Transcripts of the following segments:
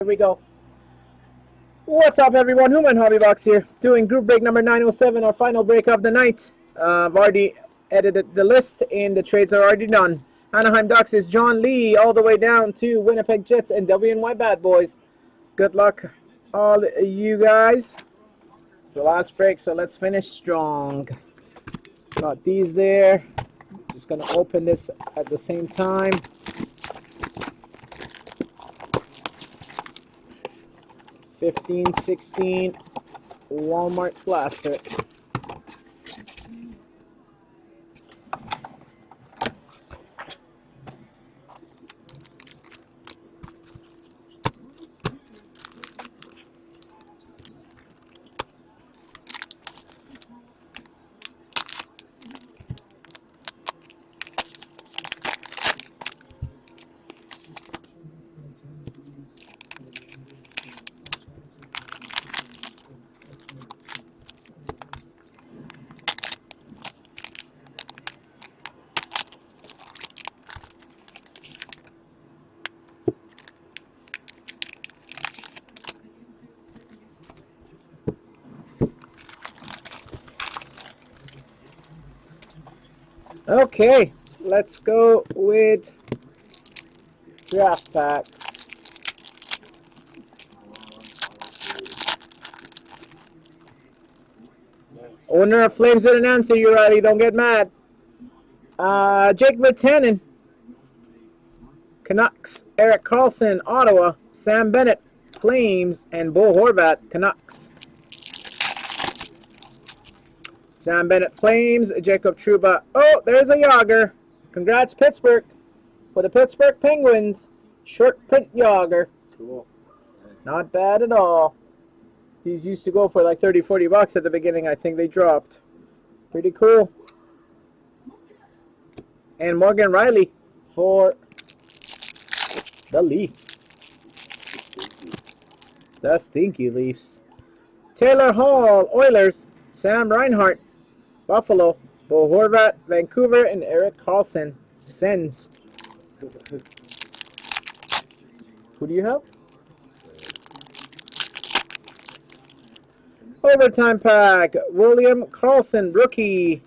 Here we go. What's up, everyone? Human Hobby Box here, doing group break number 907, our final break of the night. I've already edited the list, and the trades are already done. Anaheim Ducks is John Lee, all the way down to Winnipeg Jets and WNY Bad Boys. Good luck, all you guys. It's the last break, so let's finish strong. Got these there. Just gonna open this at the same time. $15.16 Walmart blaster. Okay, let's go with draft packs. Owner of Flames didn't answer you, Riley. Don't get mad. Jake Vitanen, Canucks. Eric Carlson, Ottawa. Sam Bennett, Flames. And Bo Horvat, Canucks. Sam Bennett, Flames. Jacob Trouba. Oh, there's a Yager. Congrats, Pittsburgh. For the Pittsburgh Penguins, short print Yager. Cool. Not bad at all. These used to go for like 30, 40 bucks at the beginning. I think they dropped. Pretty cool. And Morgan Riley for the Leafs. The Stinky Leafs. Taylor Hall, Oilers. Sam Reinhart, Buffalo. Bo Horvat, Vancouver. And Eric Carlson, Sens. Who do you have? Overtime pack. William Carlson, rookie.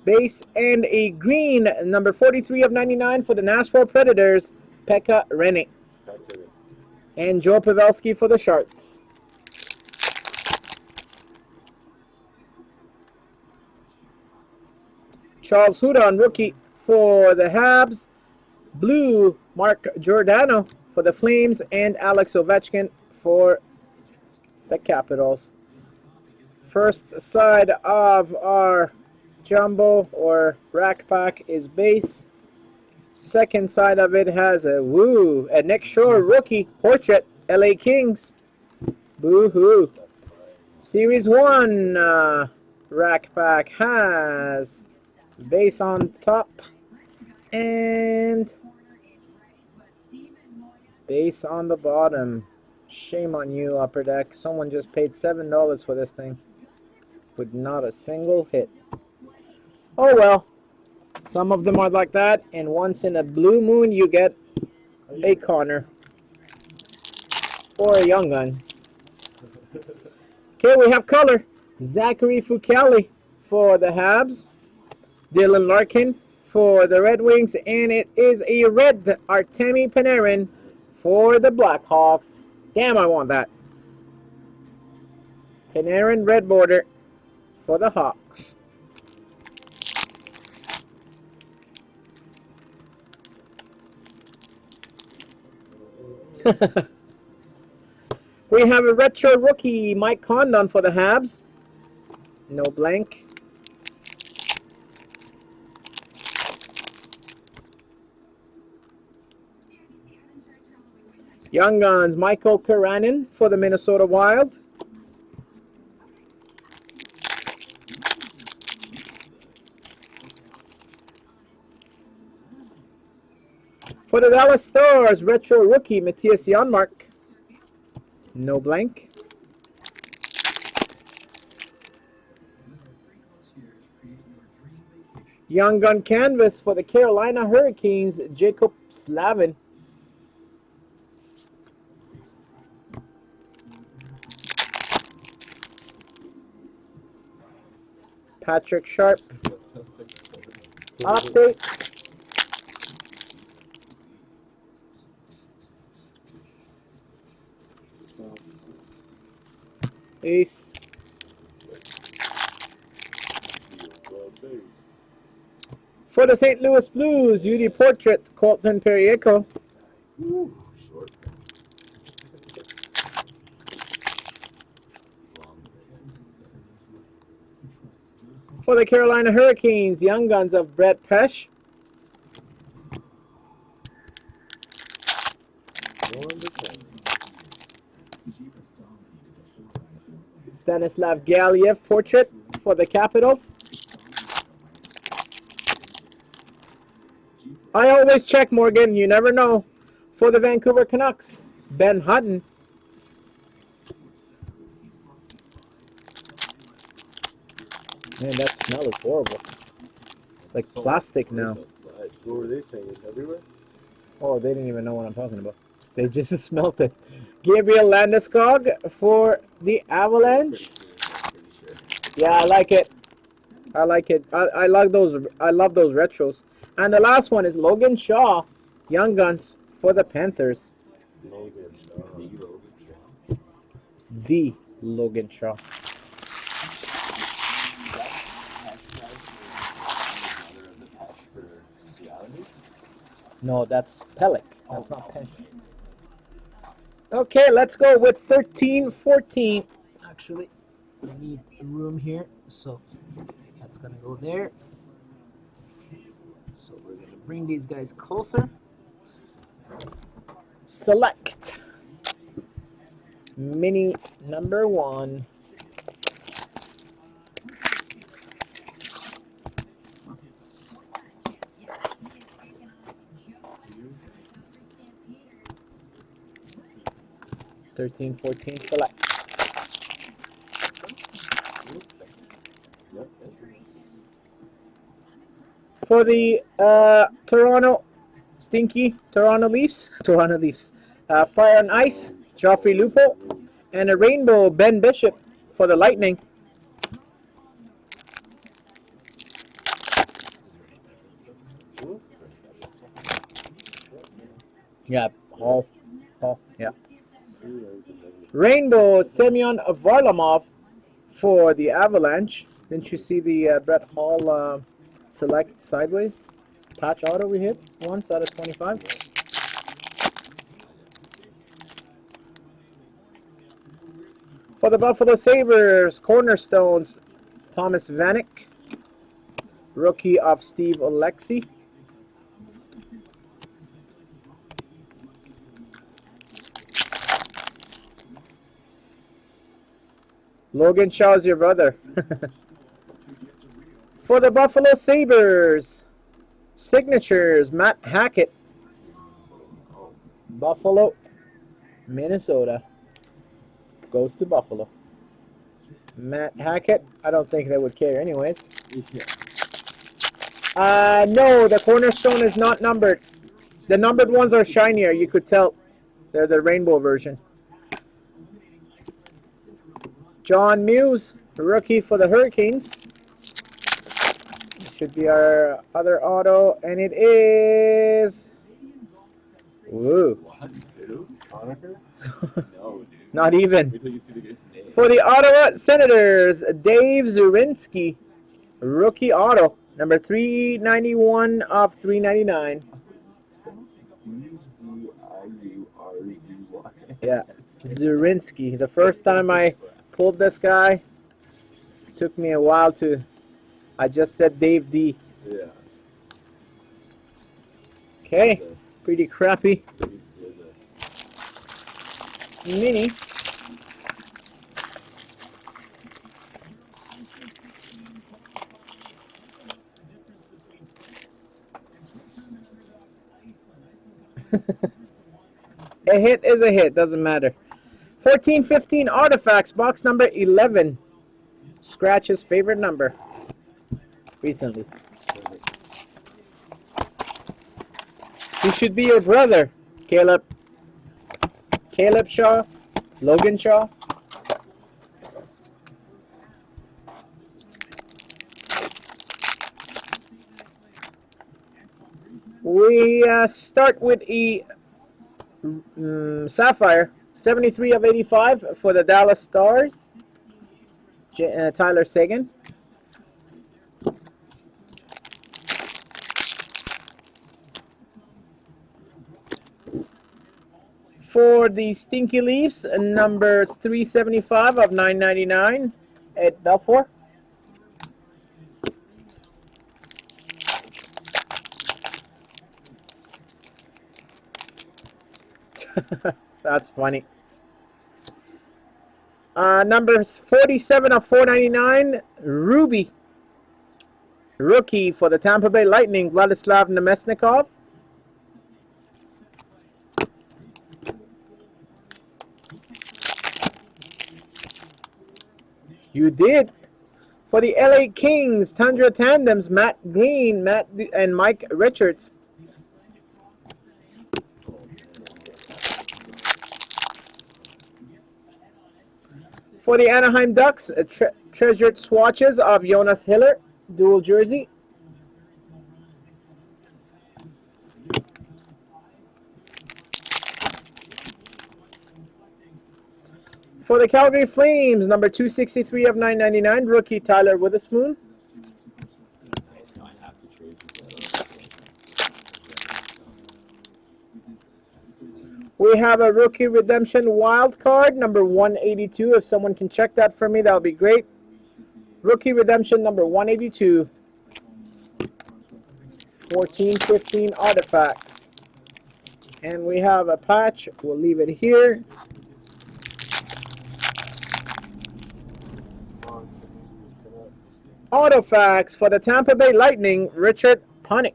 Base and a green, number 43 of 99 for the Nashville Predators, Pekka Rinne. And Joe Pavelski for the Sharks. Charles Hudon, rookie for the Habs. Blue, Mark Giordano for the Flames. And Alex Ovechkin for the Capitals. First side of our jumbo or rack pack is base. Second side of it has a Nick Shore rookie portrait, LA Kings. Boo-hoo. Series 1 rack pack has base on top and base on the bottom. Shame on you, Upper Deck. Someone just paid $7 for this thing with not a single hit. Oh well, some of them are like that, and once in a blue moon you get a Connor or a Young Gun. Okay, we have color. Zachary Fucale for the Habs. Dylan Larkin for the Red Wings, and it is a red Artemi Panarin for the Blackhawks. Damn, I want that. Panarin red border for the Hawks. We have a retro rookie, Mike Condon for the Habs. No blank. Young Guns, Michael Karanin for the Minnesota Wild. For the Dallas Stars, retro rookie, Matthias Janmark. No blank. Young Gun Canvas for the Carolina Hurricanes, Jacob Slavin. Patrick Sharp. Update. Ace. For the St. Louis Blues, UD Portrait, Colton Perrieco. For the Carolina Hurricanes, Young Guns of Brett Pesce. Stanislav Galiev Portrait for the Capitals. I always check, Morgan. You never know. For the Vancouver Canucks, Ben Hutton. Man, that smell is horrible. It's like plastic now. What were they saying? It's everywhere? Oh, they didn't even know what I'm talking about. They just smelled it. Gabriel Landeskog for the Avalanche. Yeah, I like it. I like it. I love those retros. And the last one is Logan Shaw, Young Guns for the Panthers. Logan Shaw. The Logan Shaw. No, that's Pellick. That's not Pesce. Okay, let's go with 13-14. Actually, we need room here, so that's gonna go there. So we're gonna bring these guys closer. Select mini number 1. $13, $14, select. For the Toronto Leafs, Fire and Ice, Joffrey Lupo, and a rainbow Ben Bishop for the Lightning. Yeah, Hall, yeah. Rainbow Semyon Varlamov for the Avalanche. Didn't you see the Brett Hall select sideways patch auto we hit once out of 25? For the Buffalo Sabres, Cornerstones, Thomas Vanek. Rookie of Steve Alexi. Logan Shaw's your brother. For the Buffalo Sabres, signatures, Matt Hackett. Buffalo, Minnesota. Goes to Buffalo. Matt Hackett, I don't think they would care anyways. No, the Cornerstone is not numbered. The numbered ones are shinier, you could tell. They're the rainbow version. John Muse, rookie for the Hurricanes. This should be our other auto, and it is... Woo. Not even. For the Ottawa Senators, Dave Zurinsky, rookie auto, number 391 of 399. Yeah, Zurinsky. The first time I pulled this guy, it took me a while to... I just said Dave D. Yeah. Okay, pretty crappy. Mini. A hit is a hit, doesn't matter. 14-15 Artifacts, box number 11. Scratch's favorite number recently. He should be your brother, Caleb. Caleb Shaw, Logan Shaw. We start with a Sapphire, 73 of 85 for the Dallas Stars, Tyler Seguin. For the Stinky Leafs, number 375 of 999, Ed Belfour. That's funny. Number 47 of 499, Ruby. Rookie for the Tampa Bay Lightning, Vladislav Nemesnikov. You did. For the LA Kings, Tundra Tandems, Matt Green, and Mike Richards. For the Anaheim Ducks, treasured swatches of Jonas Hiller, dual jersey. For the Calgary Flames, number 263 of 999, rookie Tyler Witherspoon. We have a rookie redemption wild card, number 182. If someone can check that for me, that would be great. Rookie redemption number 182. 14-15 artifacts. And we have a patch. We'll leave it here. Artifacts for the Tampa Bay Lightning, Richard Panik.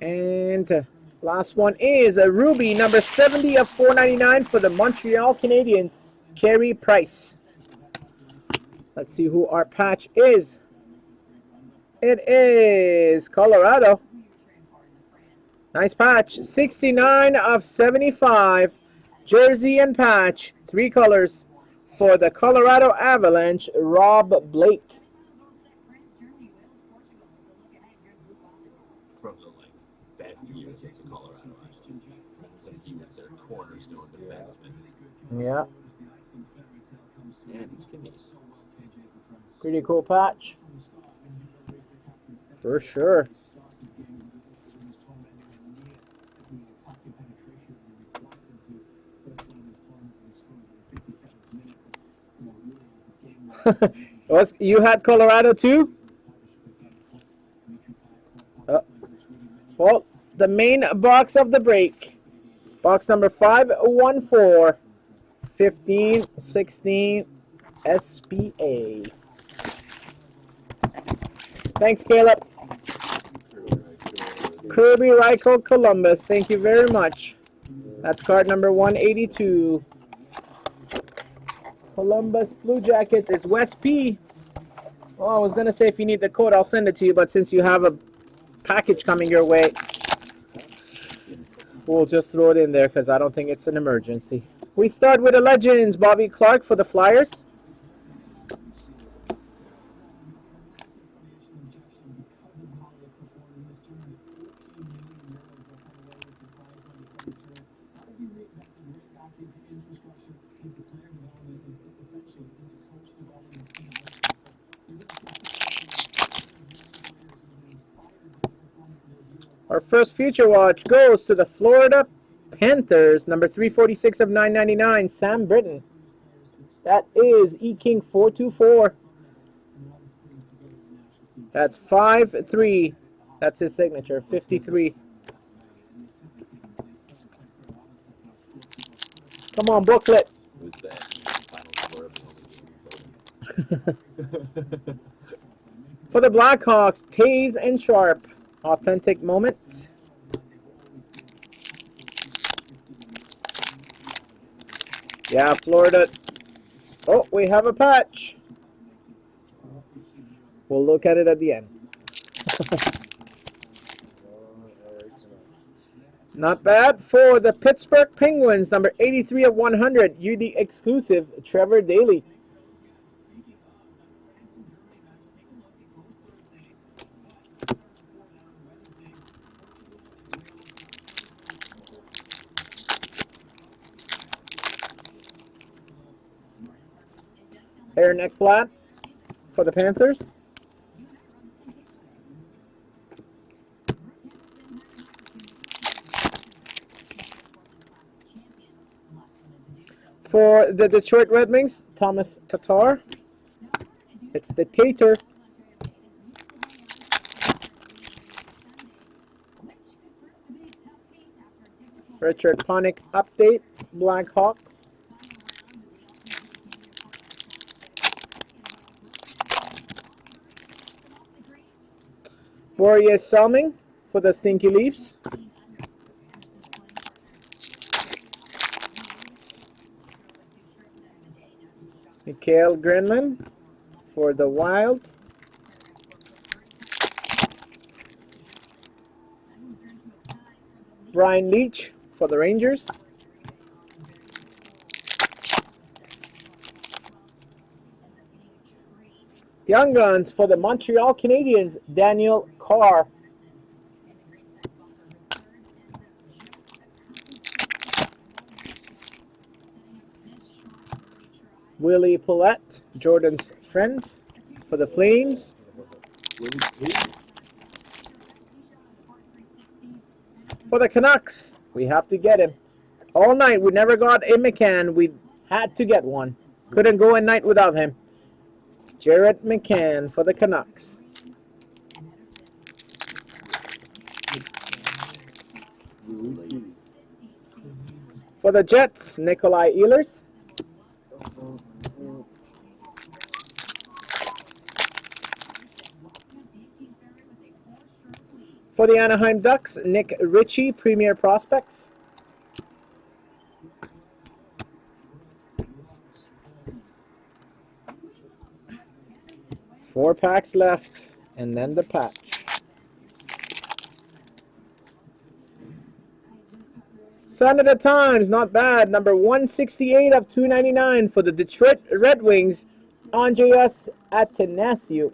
And last one is a Ruby, number 70 of 499 for the Montreal Canadiens, Carey Price. Let's see who our patch is. It is Colorado. Nice patch. 69 of 75. Jersey and patch. 3 colors for the Colorado Avalanche, Rob Blake. From the best years of Colorado, when he was their cornerstone defenseman. Yeah. And he's kidneys. Pretty cool patch. For sure. You had Colorado too? Well, the main box of the break. Box number 514. 15-16 SPA. Thanks, Caleb. Kirby Reichel, Columbus. Thank you very much. That's card number 182. Columbus Blue Jackets is West P. Well, I was going to say if you need the code, I'll send it to you. But since you have a package coming your way, we'll just throw it in there because I don't think it's an emergency. We start with the Legends. Bobby Clark for the Flyers. Our first future watch goes to the Florida Panthers, number 346 of 999, Sam Britton. That is E-King 424. That's 5-3. That's his signature, 53. Come on, booklet. Who's that? Final score of the game. For the Blackhawks, Taze and Sharp. Authentic moments. Yeah, Florida. Oh, we have a patch. We'll look at it at the end. Not bad. For the Pittsburgh Penguins, number 83 of 100, UD exclusive, Trevor Daley. Aaron Ekblad for the Panthers. For the Detroit Red Wings, Thomas Tatar. It's the Tater. Richard Panik update, Blackhawks. Boreas Salming for the Stinky Leafs. Mikael Grenlund for the Wild. Brian Leach for the Rangers. Young Guns for the Montreal Canadiens, Daniel Carr. Willie Paulette, Jordan's friend for the Flames. For the Canucks, we have to get him. All night, we never got a McCann. We had to get one. Couldn't go a night without him. Jared McCann for the Canucks. For the Jets, Nikolai Ehlers. For the Anaheim Ducks, Nick Ritchie, Premier Prospects. Four packs left, and then the patch. Canada Times, not bad. Number 168 of 299 for the Detroit Red Wings, Andreas Athanasiou.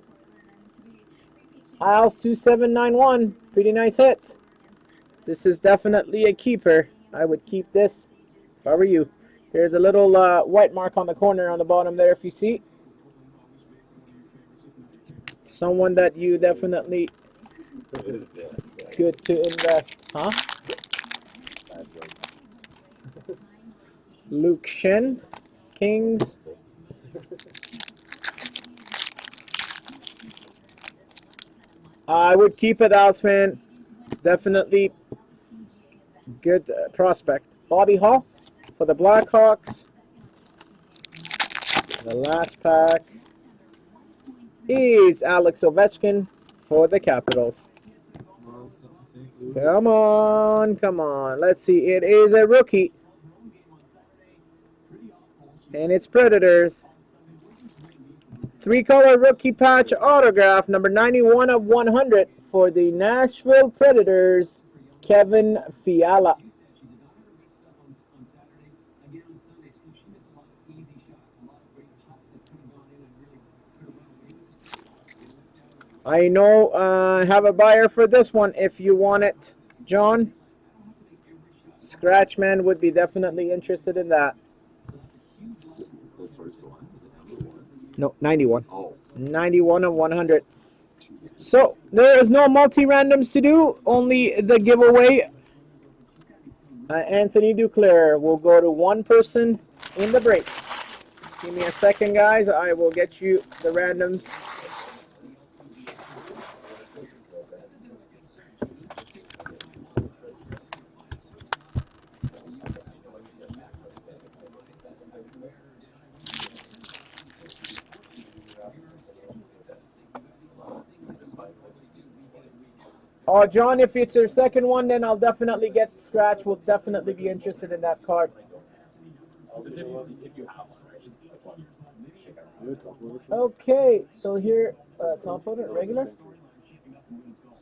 Isles 2791, pretty nice hit. This is definitely a keeper. I would keep this if I were you. There's a little white mark on the corner on the bottom there if you see. Someone that you definitely good to invest, huh? Luke Shen, Kings. I would keep it, Als fan. Definitely good prospect. Bobby Hall for the Blackhawks. The last pack is Alex Ovechkin for the Capitals. Come on, come on. Let's see. It is a rookie. And it's Predators. 3-color rookie patch autograph, number 91 of 100 for the Nashville Predators, Kevin Fiala. I know I have a buyer for this one if you want it, John. Scratchman would be definitely interested in that. No, 91. Oh. 91 of 100. So, there is no multi-randoms to do, only the giveaway. Anthony Duclair will go to one person in the break. Give me a second, guys. I will get you the randoms. Oh, John, if it's your second one, then I'll definitely get scratch. We'll definitely be interested in that card. Okay, so here, top loader, regular.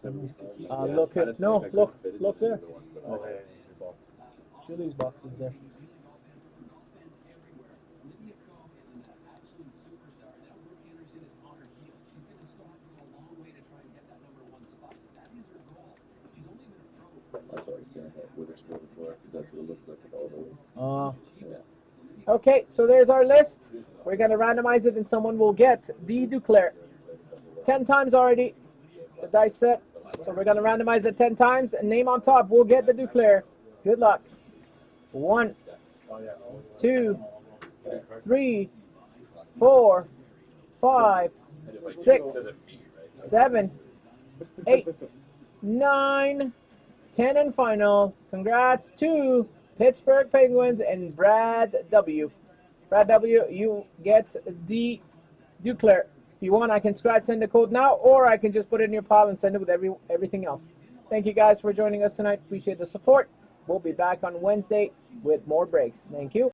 Look at look there. Chili's box is there. That's what I was saying. Witherspoon before, because that's what it looks like with all those. Yeah. Okay, so there's our list. We're going to randomize it and someone will get the Duclair. 10 times already, the dice set. So we're going to randomize it 10 times and name on top will get the Duclair. Good luck. 1, 2, 3, 4, 5, 6, 7, 8, 9, 10 and final. Congrats to Pittsburgh Penguins and Brad W. Brad W, you get the Duclair. If you want, I can send the code now, or I can just put it in your pile and send it with everything else. Thank you guys for joining us tonight. Appreciate the support. We'll be back on Wednesday with more breaks. Thank you.